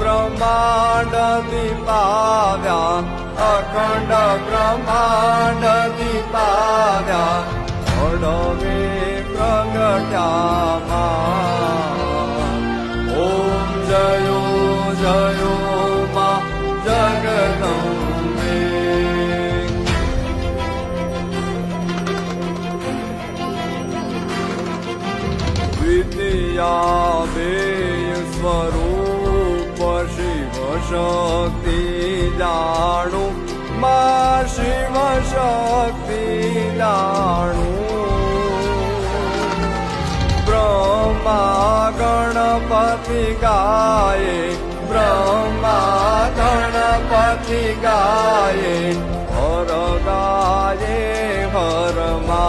ब्रह्मांड दीपाव्या अखंड ब्रह्मांड दीपाव्या अडवे प्रगट्या मा ओम जयो जयो मा जगदंबे विद्या बेय स्वरूप शिव शक्ति जाणु मा शिव शक्ति जाणु ब्रह्मा गणपति गाये ब्रह्मा गणपति गाये हर गाये हर मा